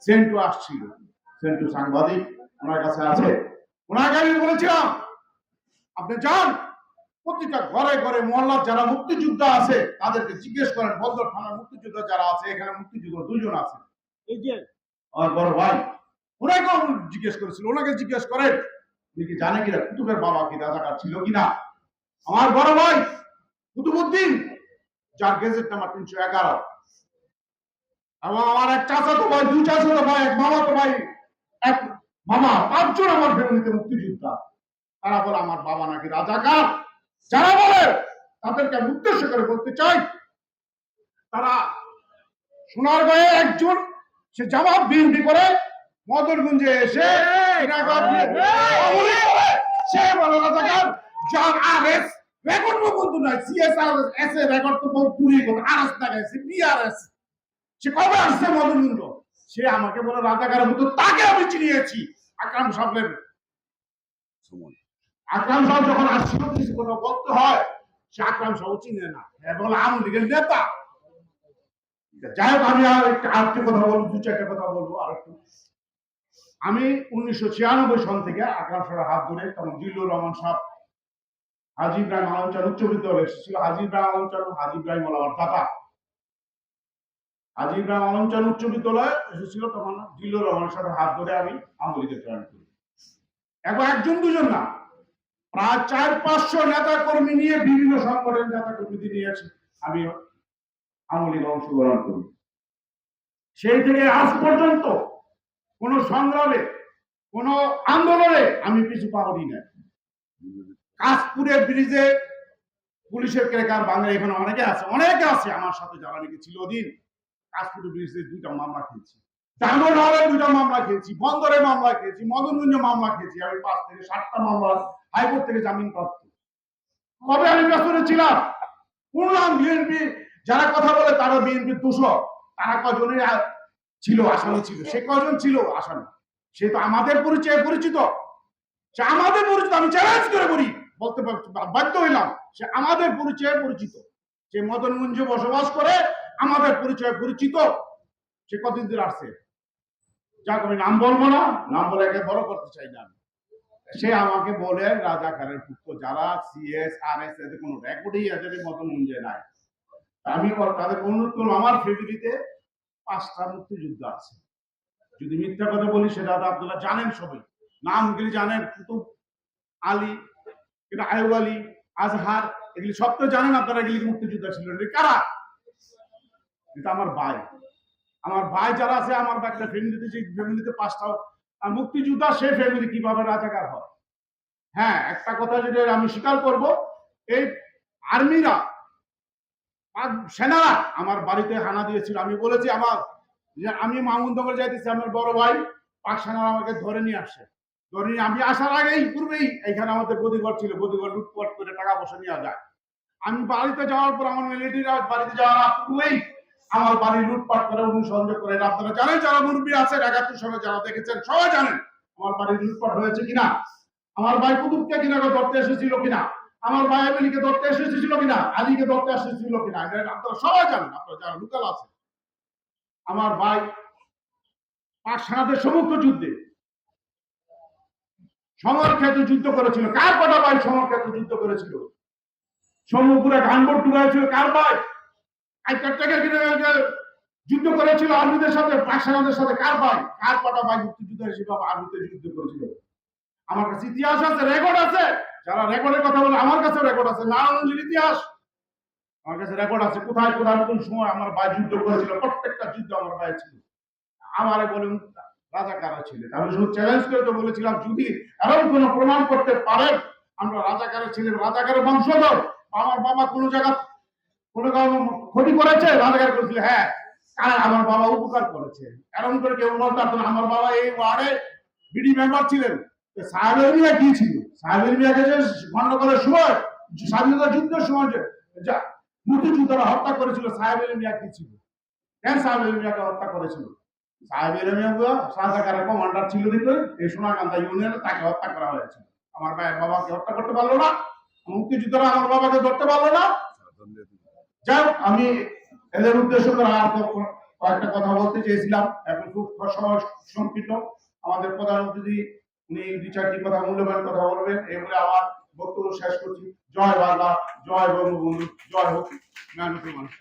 সেন্টু আসছিল, সেন্টু সাংবাদিক, ওনার কাছে আছে। ওনাকে আমি বলেছিলাম আপনি যান প্রতিটা ঘরে ঘরে মহল্লার যারা মুক্তিযোদ্ধা আছে তাদেরকে জিজ্ঞেস করেন, বন্দর থানার মুক্তিযোদ্ধা যারা আছে, এখানে মুক্তিযোদ্ধা 2 জন আছে, এই যে আমার বড় ভাই, ওনাকেও জিজ্ঞেস করেছিল, ওনাকে জিজ্ঞেস করেন উনি কি জানে কিনা কুতুবের বাবা কি রাজাকার ছিল কিনা। আমার বড় ভাই কুতুবউদ্দিন, যার গেজেট নাম্বার 311, এবং আমার এক চাচাতো ভাই, 2 চাচাতো ভাই, এক মামাতো ভাই, এক মামা, 5 জন আমার ফ্যামিলিতে মুক্তিযোদ্ধা। তারা বলে আমার বাবা নাকি রাজাকার। যারা বলে তাদেরকে আমি উদ্দেশ্য করে বলতে চাই, তারা সোনারগাঁয়ে একজন, সে জবাব বিএনপি করে মদনগঞ্জে এসে সে বলে রাজাকার, যার আরএস রেকর্ড বলতো না, সিএসআর এস এ রেকর্ড তো বহুত দূরে কথা, আরএস না গেছে বিআরএস। সে কবে আসছে মদনগঞ্জ, সে আমাকে বলে রাজাকারের মতো, তাকে আমি চিনিয়েছি আকরাম সাহেবের সময়। আকরাম সাহেব যখন আসছিল কিছু কথা বলতে হয়, সে আকরাম সাহেব চিনে না, বলে আওয়ামী লীগের নেতা। যাই হোক, আমি আরেকটি কথা বলবো, 2-4টা কথা বলবো আরেকটু। আমি 1996 সন থেকে আকরাম সাহেবের হাত ধরে, তখন জিল্লুর রহমান সাহেব হাজী ইব্রাহিম আলম চান উচ্চ বিদ্যালয়ে এসেছিল। হাজী ইব্রাহিম আলম চান, হাজী ইব্রাহিম আমার দাদা, হাজী ইব্রাহিম আলম চান উচ্চ বিদ্যালয়ে এসেছিল, তখন জিল্লুর রহমান সাহেবের হাত ধরে আমি আওয়ামী লীগে জয়েন করি। এখন 1-2 জন না, প্রায় 400-500 নেতা কর্মী নিয়ে, বিভিন্ন সংগঠনের নেতা কর্মী নিয়েছি আমি আওয়ামী লীগে অংশগ্রহণ করি। সেই থেকে আজ পর্যন্ত কোন সংগ্রামে, কোন আন্দোলনে আমি পিছু পাওনি না। কাশপুরের ব্রিজে পুলিশের ক্রেকার বাংলা এখানে অনেকে আছে আমার সাথে, যারা নাকি ছিল ওদিন। কাশপুরের ব্রিজে 2টা মামলা খেয়েছি, ডায়মন্ড হলে 2টা মামলা খেয়েছি, বন্দরে মামলা খেয়েছি, মদনগঞ্জে মামলা খেয়েছি। আমি 5 থেকে 7টা মামলা হাইকোর্ট থেকে জামিন প্রাপ্ত। কবে আমি পেছনে ছিলাম, পূর্ণাম বিএনপি যারা কথা বলে তারা বিএনপির দোষর, তারা কজনের ছিল আসামি ছিল, সে কজন ছিল আসামি, সে তো আমাদের পরিচয়ে পরিচিত, সে আমাদের পরিচিত। আমি চ্যালেঞ্জ করে বলি, বলতে বাধ্য হইলাম, সে আমাদের পরিচয়ে পরিচিত, সে মদনগঞ্জে বসবাস করে, আমাদের পরিচয়ে পরিচিত। সে কতদিন ধরে আসছে, যাক আমি নাম বলবো না, নাম বলে একে বড় করতে চাই না। সে আমাকে বলে রাজাকারের পুত্র, যারা সিএস আরএস এদের কোনো রেকর্ডই এদের মদনগঞ্জে নাই। আমি তাদের অনুরোধ করলাম, আমার ফ্যামিলিতে 5টা মুক্তিযুদ্ধ আছে, যদি মিথ্যা কথা বলি সেটা আপনারা জানেন, সবাই নামগুলি জানেন, কুতুব আলী, এটা আয়ুব আলী, আজহার, এগুলি সব তো জানেন আপনারা, এগুলি মুক্তিযোদ্ধা ছিলেন। কারা? এটা আমার ভাই, আমার ভাই যারা আছে, আমার একটা ফ্যামিলিতে, যে ফ্যামিলিতে 5টা মুক্তিযোদ্ধা, সে ফ্যামিলি কিভাবে রাজাকার হয়? হ্যাঁ, একটা কথা যেটা আমি স্বীকার করব, এই আর্মিরা, সেনারা আমার বাড়িতে হানা দিয়েছিল। আমি বলেছি আমি মামুননগর যাইতেছি, আমার বড় ভাই পাক সেনারা আমাকে ধরে নিয়ে আসে, ধরে নিয়ে আমি আসার আগেই পূর্বেই এখানে আমাদের গদিঘর ছিল, গদিঘর লুটপাট করে টাকা পয়সা নেওয়া যায়। আমি বাড়িতে যাওয়ার পর আমার মিলিটারিরা বাড়িতে যাওয়ার পূর্বেই আমার বাড়ি লুটপাট করে, অনুসন্দেহ করে। আপনারা জানেন, যারা মুরব্বী আছে 71 সালে যারা দেখেছেন সবাই জানেন আমার বাড়ি লুটপাট হয়েছে কিনা, আমার ভাই কুতুবকে কিনা ধরতে এসেছিল কিনা, আমার ভাই আলীকে ধরতে এসেছিল কিনা, আলীকে ধরতে এসেছিল কিনা, আপনারা সবাই জানেন, আপনারা যারা লোকাল আছে। আমার ভাই পাক সেনাদের সমুদ্র যুদ্ধে সমরক্ষেত্রে যুদ্ধ করেছিল। কার কটা ভাই সমরক্ষেত্রে যুদ্ধ করেছিল? সমুদ্রে গানবোট ডুবাইছিল কার ভাই? যুদ্ধ করেছিল আর্মিদের সাথে, পাক সেনাদের সাথে কার ভাই? কার কটা ভাই মুক্তিযুদ্ধ হিসেবে আর্মিতে যুদ্ধ করেছিল? আমার কাছে ইতিহাস আছে, রেকর্ড আছে। যারা রেকর্ডের কথা বলে, আমার কাছে রেকর্ড আছে, নারায়ণগঞ্জের ইতিহাস আমার কাছে রেকর্ড আছে, কোথায় কোথায় কোন সময় আমার ভাই যুদ্ধ করেছিল, প্রত্যেকটা যুদ্ধ আমার ভাই ছিল। আমারে বলুন রাজাকার ছিলেন, আমি শুধু চ্যালেঞ্জ করে তো বলেছিলাম, যদি এরকম কোনো প্রমাণ করতে পারেন আমরা রাজাকারের ছিলেন, রাজাকারের বংশধর, আমার বাবা কোনো জায়গা কোনো ক্ষতি করেছে, রাজাকার করেছিল, হ্যাঁ আমার বাবা উপকার করেছে, এরকম করে কেউ বলতে পারতেন। আমার বাবা এই ওয়ার্ডে বিডি মেম্বার ছিলেন, সাহেবের মিয়া কি ছিল, সাহেবের মিয়াকে যে গন্ডগোলের সময়, স্বাধীনতা যুদ্ধের সময় যে মুক্তিযোদ্ধারা হত্যা করেছিল, সাহেবের মিয়া কি ছিল, কেন সাহেবের মিয়াকে হত্যা করেছিল? সাহেবের মিয়া রাজাকারের কমান্ডার ছিল দিকে এই সোনাকান্দা ইউনিয়নে, তাকে হত্যা করা হয়েছিল। আমার ভাইয়ের বাবাকে হত্যা করতে পারলো না, মুক্তিযোদ্ধারা আমার বাবাকে ধরতে পারলো না। যাই হোক, আমি এদের উদ্দেশ্য করে আর কয়েকটা কথা বলতে চেয়েছিলাম, এখন খুব সময় সংক্ষিপ্ত। আমাদের প্রধান অতিথি উনি দু চারটি কথা, মূল্যবান কথা বলবেন, এই বলে আমার বক্তব্য শেষ করছি। জয় বাংলা, জয় বঙ্গবন্ধু, জয় হোক মেহনতি মানুষ।